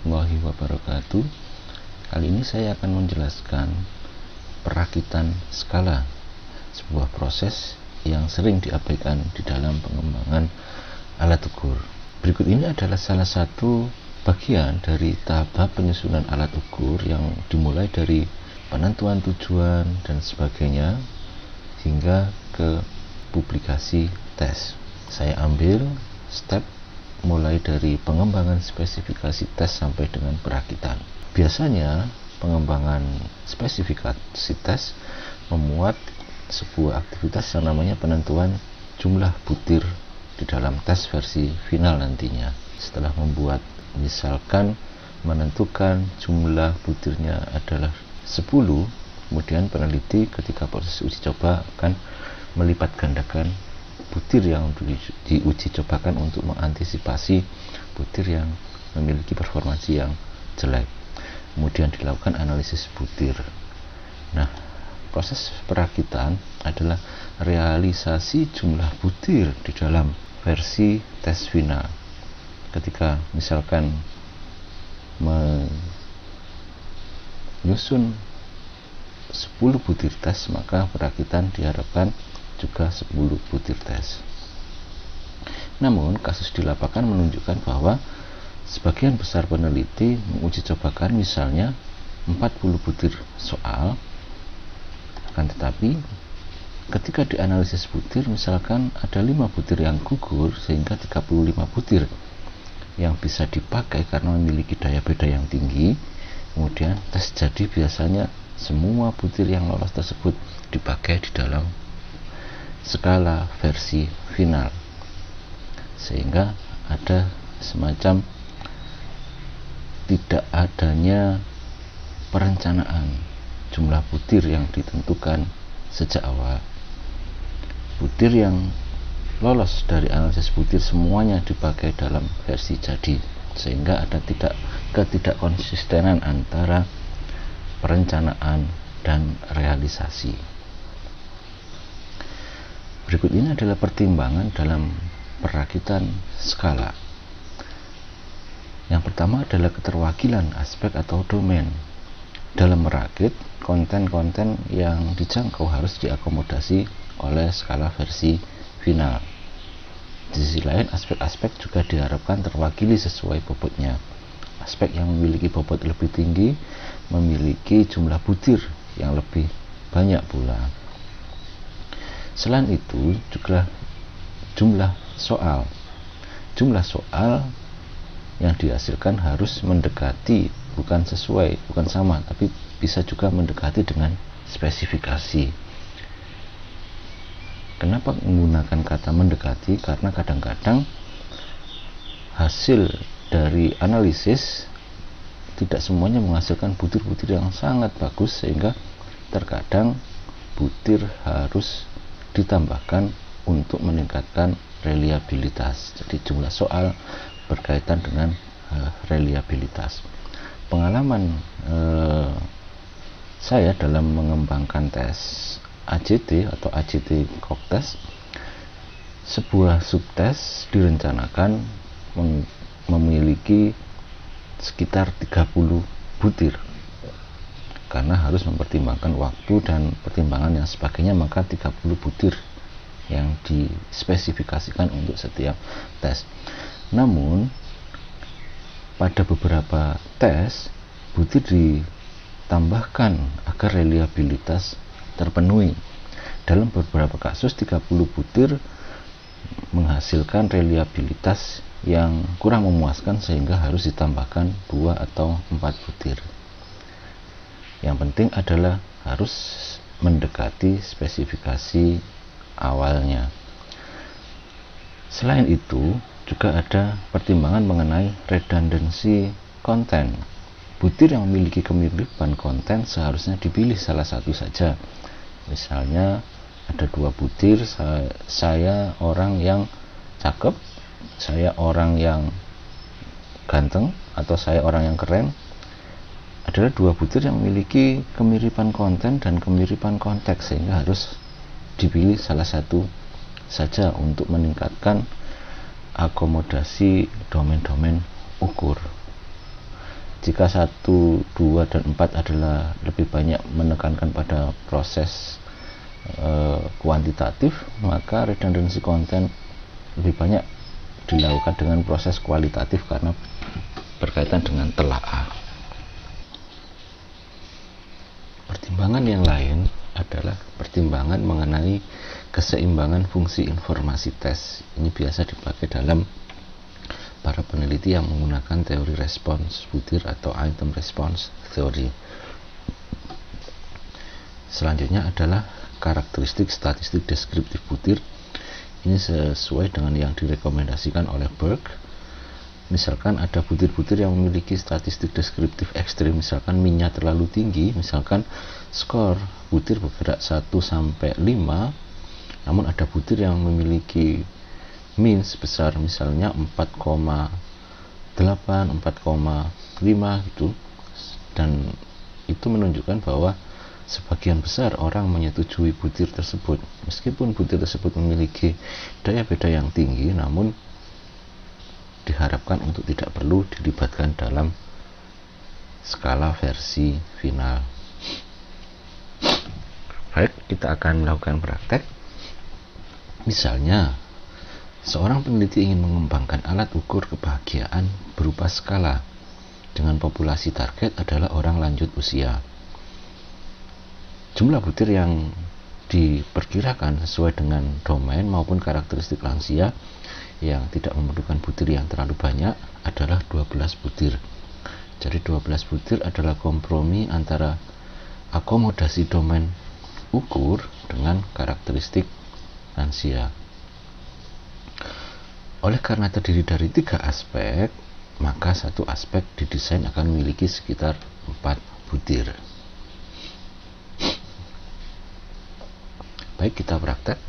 warahmatullahi wabarakatuh. Kali ini saya akan menjelaskan perakitan skala, sebuah proses yang sering diabaikan di dalam pengembangan alat ukur. Berikut ini adalah salah satu bagian dari tahap penyusunan alat ukur yang dimulai dari penentuan tujuan dan sebagainya hingga ke publikasi tes. Saya ambil step mulai dari pengembangan spesifikasi tes sampai dengan perakitan. Biasanya pengembangan spesifikasi tes memuat sebuah aktivitas yang namanya penentuan jumlah butir di dalam tes versi final nantinya. Setelah membuat, misalkan menentukan jumlah butirnya adalah 10, kemudian peneliti ketika proses uji coba akan melipat gandakan butir yang diuji cobakan untuk mengantisipasi butir yang memiliki performansi yang jelek. Kemudian dilakukan analisis butir. Nah, proses perakitan adalah realisasi jumlah butir di dalam versi tes final. Ketika misalkan menyusun 10 butir tes, maka perakitan diharapkan juga 10 butir tes. Namun kasus di lapangan menunjukkan bahwa sebagian besar peneliti menguji cobakan misalnya 40 butir soal, akan tetapi ketika dianalisis butir misalkan ada 5 butir yang gugur sehingga 35 butir yang bisa dipakai karena memiliki daya beda yang tinggi. Kemudian tes jadi biasanya semua butir yang lolos tersebut dipakai di dalam skala versi final, sehingga ada semacam tidak adanya perencanaan jumlah butir yang ditentukan sejak awal. Butir yang lolos dari analisis butir semuanya dipakai dalam versi jadi, sehingga ada ketidakkonsistenan antara perencanaan dan realisasi. Berikut ini adalah pertimbangan dalam perakitan skala. Yang pertama adalah keterwakilan aspek atau domain. Dalam merakit, konten-konten yang dijangkau harus diakomodasi oleh skala versi final. Di sisi lain, aspek-aspek juga diharapkan terwakili sesuai bobotnya. Aspek yang memiliki bobot lebih tinggi memiliki jumlah butir yang lebih banyak pula. Selain itu juga jumlah soal yang dihasilkan harus mendekati, bukan sama, tapi bisa juga mendekati dengan spesifikasi. Kenapa menggunakan kata mendekati? Karena kadang-kadang hasil dari analisis tidak semuanya menghasilkan butir-butir yang sangat bagus, sehingga terkadang butir harus ditambahkan untuk meningkatkan reliabilitas. Jadi jumlah soal berkaitan dengan reliabilitas. Pengalaman saya dalam mengembangkan tes AJT atau AJT Cock Test, sebuah subtes direncanakan memiliki sekitar 30 butir. Karena harus mempertimbangkan waktu dan pertimbangan yang sebagainya, maka 30 butir yang dispesifikasikan untuk setiap tes. Namun pada beberapa tes butir ditambahkan agar reliabilitas terpenuhi. Dalam beberapa kasus 30 butir menghasilkan reliabilitas yang kurang memuaskan, sehingga harus ditambahkan 2 atau 4 butir. Yang penting adalah harus mendekati spesifikasi awalnya. Selain itu juga ada pertimbangan mengenai redundancy konten. Butir yang memiliki kemiripan konten seharusnya dipilih salah satu saja. Misalnya ada 2 butir, saya orang yang cakep, saya orang yang ganteng, atau saya orang yang keren, adalah 2 butir yang memiliki kemiripan konten dan kemiripan konteks, sehingga harus dipilih salah satu saja untuk meningkatkan akomodasi domain-domain ukur. jika 1, 2, dan 4 adalah lebih banyak menekankan pada proses kuantitatif, maka redundancy content lebih banyak dilakukan dengan proses kualitatif karena berkaitan dengan telaah. Pertimbangan yang lain adalah pertimbangan mengenai keseimbangan fungsi informasi tes. Ini biasa dipakai dalam para peneliti yang menggunakan teori respons butir atau item response theory. Selanjutnya adalah karakteristik statistik deskriptif butir. Ini sesuai dengan yang direkomendasikan oleh Berg. Misalkan ada butir-butir yang memiliki statistik deskriptif ekstrim, misalkan minnya terlalu tinggi, misalkan skor butir bergerak 1-5, namun ada butir yang memiliki min sebesar misalnya 4,8, 4,5 gitu, dan itu menunjukkan bahwa sebagian besar orang menyetujui butir tersebut. Meskipun butir tersebut memiliki daya beda yang tinggi, namun diharapkan untuk tidak perlu dilibatkan dalam skala versi final. Baik, kita akan melakukan praktek. Misalnya, seorang peneliti ingin mengembangkan alat ukur kebahagiaan berupa skala dengan populasi target adalah orang lanjut usia. Jumlah butir yang diperkirakan sesuai dengan domain maupun karakteristik lansia yang tidak memerlukan butir yang terlalu banyak adalah 12 butir. Jadi 12 butir adalah kompromi antara akomodasi domain ukur dengan karakteristik lansia. Oleh karena terdiri dari 3 aspek, maka satu aspek didesain akan memiliki sekitar 4 butir. Baik, kita praktek.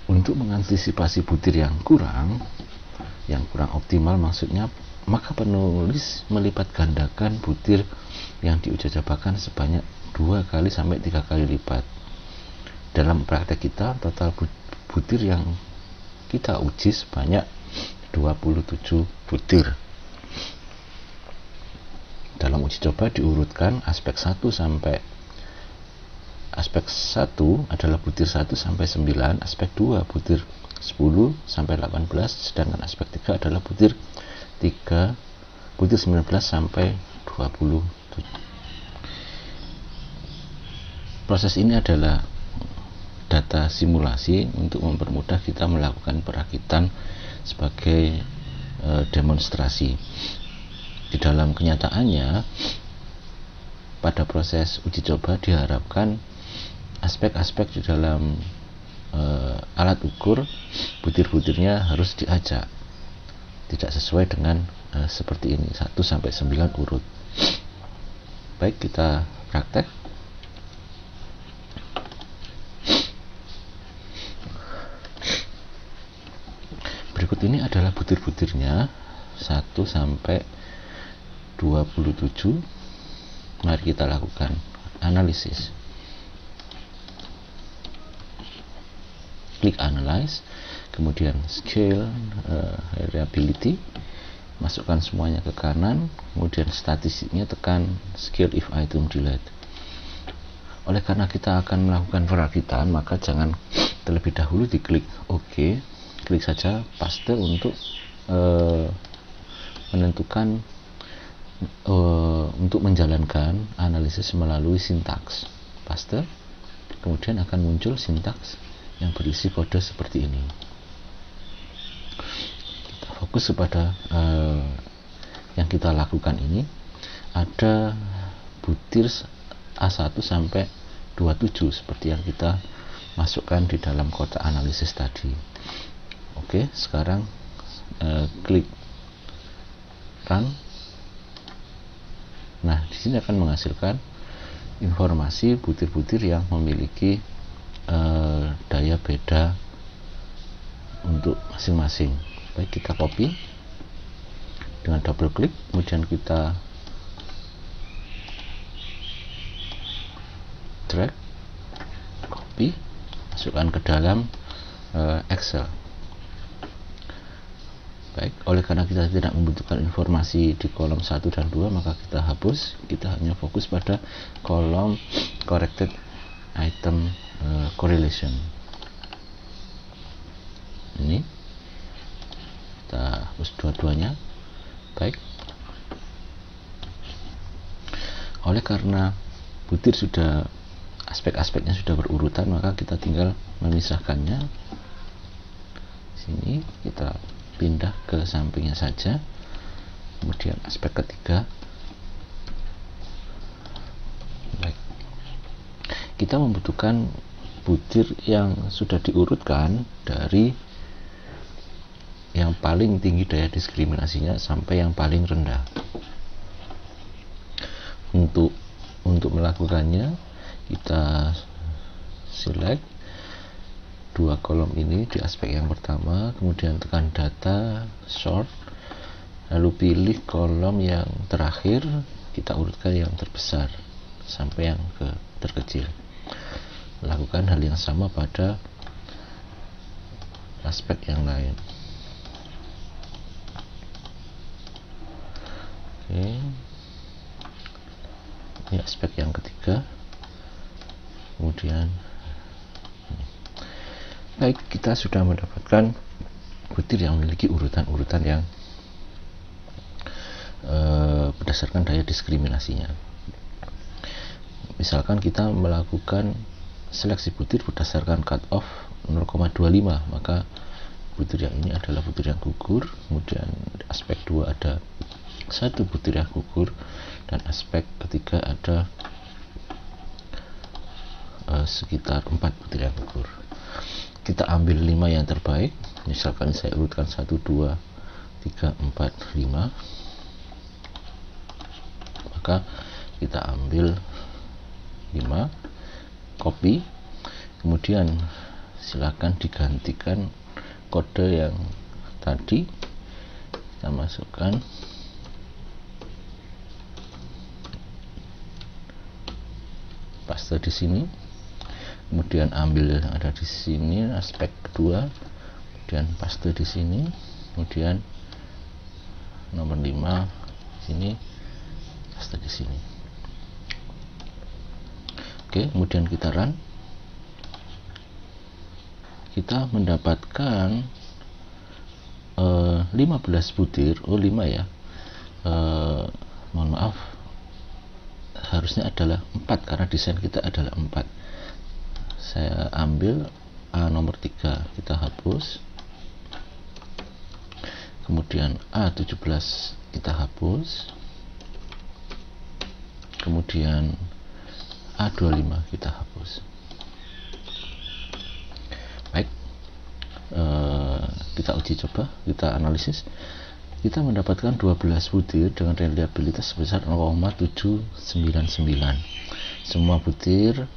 Untuk mengantisipasi butir yang kurang optimal maksudnya, maka penulis melipat gandakan butir yang diuji-cobakan sebanyak 2 kali sampai 3 kali lipat. Dalam praktek kita, total butir yang kita uji sebanyak 27 butir. Dalam uji coba diurutkan aspek 1 adalah butir 1 sampai 9, aspek 2 butir 10 sampai 18, sedangkan aspek 3 adalah butir 19 sampai 27. Proses ini adalah data simulasi untuk mempermudah kita melakukan perakitan sebagai demonstrasi. Di dalam kenyataannya, pada proses uji coba diharapkan aspek-aspek di dalam alat ukur butir-butirnya harus diajak, tidak sesuai dengan seperti ini 1 sampai 9 urut. Baik, kita praktek. Berikut ini adalah butir-butirnya 1 sampai 27. Mari kita lakukan analisis. Klik analyze, kemudian scale variability, masukkan semuanya ke kanan, kemudian statistiknya tekan scale if item delete. Oleh karena kita akan melakukan perakitan, maka jangan terlebih dahulu diklik OK. Klik saja paste untuk menentukan untuk menjalankan analisis melalui sintaks. Paste, kemudian akan muncul sintaks yang berisi kode seperti ini. Kita fokus kepada yang kita lakukan ini. Ada butir A1 sampai 27 seperti yang kita masukkan di dalam kotak analisis tadi. Oke, sekarang klik run. Nah, di sini akan menghasilkan informasi butir-butir yang memiliki daya beda untuk masing-masing. Baik, kita copy dengan double klik, kemudian kita drag, copy, masukkan ke dalam Excel. Baik, oleh karena kita tidak membutuhkan informasi di kolom 1 dan 2, maka kita hapus. Kita hanya fokus pada kolom corrected item correlation. Ini kita hapus dua-duanya. Baik, oleh karena butir sudah aspek-aspeknya sudah berurutan, maka kita tinggal memisahkannya. Sini kita pindah ke sampingnya saja. Kemudian aspek ketiga. Baik, kita membutuhkan butir yang sudah diurutkan dari yang paling tinggi daya diskriminasinya sampai yang paling rendah. Untuk melakukannya, kita select dua kolom ini di aspek yang pertama, kemudian tekan data, sort, lalu pilih kolom yang terakhir, kita urutkan yang terbesar sampai yang ke terkecil. Lakukan hal yang sama pada aspek yang lain. Oke, ini aspek yang ketiga. Kemudian baik, kita sudah mendapatkan butir yang memiliki urutan-urutan yang berdasarkan daya diskriminasinya. Misalkan kita melakukan seleksi butir berdasarkan cut off 0,25, maka butir yang ini adalah butir yang gugur. Kemudian di aspek 2 ada satu butir yang gugur, dan aspek ketiga ada sekitar 4 butir yang gugur. Kita ambil 5 yang terbaik. Misalkan saya urutkan 1, 2, 3, 4, 5, maka kita ambil 5, copy, kemudian silakan digantikan kode yang tadi, kita masukkan paste di sini, kemudian ambil yang ada di sini aspek kedua, kemudian paste di sini, kemudian nomor 5 sini, paste di sini. Oke, kemudian kita run. Kita mendapatkan 15 butir, 5 ya, mohon maaf, harusnya adalah 4 karena desain kita adalah 4. Saya ambil A nomor 3, kita hapus, kemudian A17 kita hapus, kemudian A25 kita hapus. Baik, kita uji coba, kita analisis. Kita mendapatkan 12 butir dengan reliabilitas sebesar 0,799. Semua butir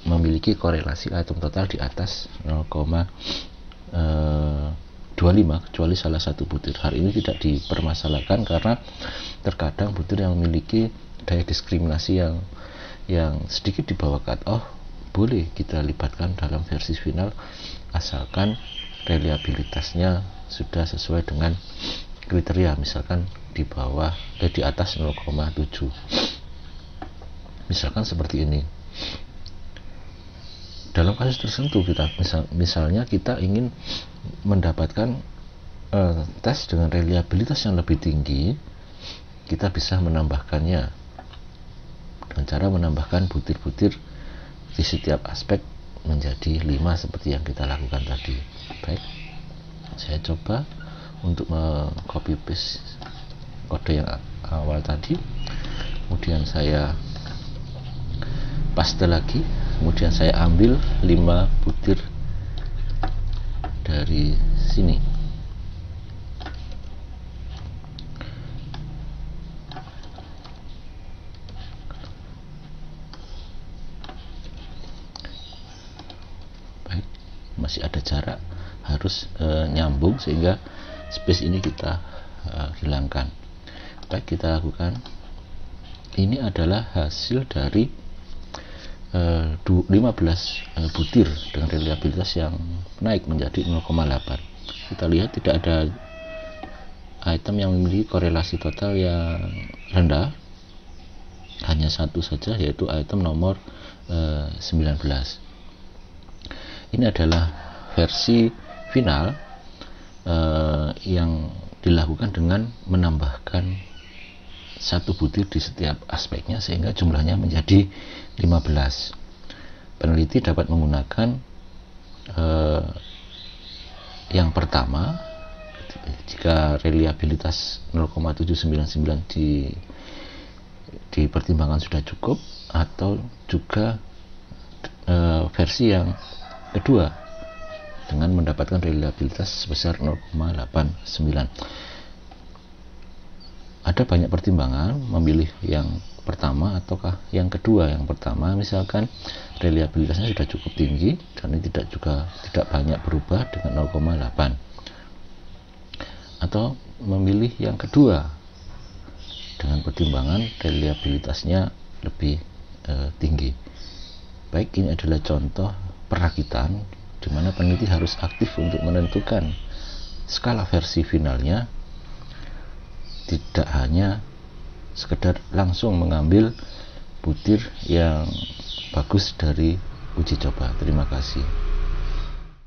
memiliki korelasi atom total di atas 0,25 kecuali salah satu butir. Hal ini tidak dipermasalahkan karena terkadang butir yang memiliki daya diskriminasi yang sedikit di bawah cut off boleh kita libatkan dalam versi final, asalkan reliabilitasnya sudah sesuai dengan kriteria, misalkan di atas 0,7, misalkan seperti ini. Dalam kasus tertentu kita misalnya kita ingin mendapatkan tes dengan reliabilitas yang lebih tinggi, kita bisa menambahkannya dengan cara menambahkan butir-butir di setiap aspek menjadi 5 seperti yang kita lakukan tadi. Baik, saya coba untuk copy paste kode yang awal tadi, kemudian saya paste lagi, kemudian saya ambil 5 butir dari sini. Baik, masih ada jarak, harus nyambung sehingga space ini kita hilangkan. Baik, kita lakukan. Ini adalah hasil dari 15 butir dengan reliabilitas yang naik menjadi 0,8. kita lihat tidak ada item yang memiliki korelasi total yang rendah, hanya satu saja, yaitu item nomor 19. Ini adalah versi final yang dilakukan dengan menambahkan satu butir di setiap aspeknya sehingga jumlahnya menjadi 15. Peneliti dapat menggunakan yang pertama jika reliabilitas 0,799 dipertimbangkan sudah cukup, atau juga versi yang kedua dengan mendapatkan reliabilitas sebesar 0,89. Ada banyak pertimbangan memilih yang pertama ataukah yang kedua. Yang pertama misalkan reliabilitasnya sudah cukup tinggi dan ini tidak banyak berubah dengan 0,8, atau memilih yang kedua dengan pertimbangan reliabilitasnya lebih tinggi. Baik, ini adalah contoh perakitan di mana peneliti harus aktif untuk menentukan skala versi finalnya, tidak hanya sekedar langsung mengambil butir yang bagus dari uji coba. Terima kasih.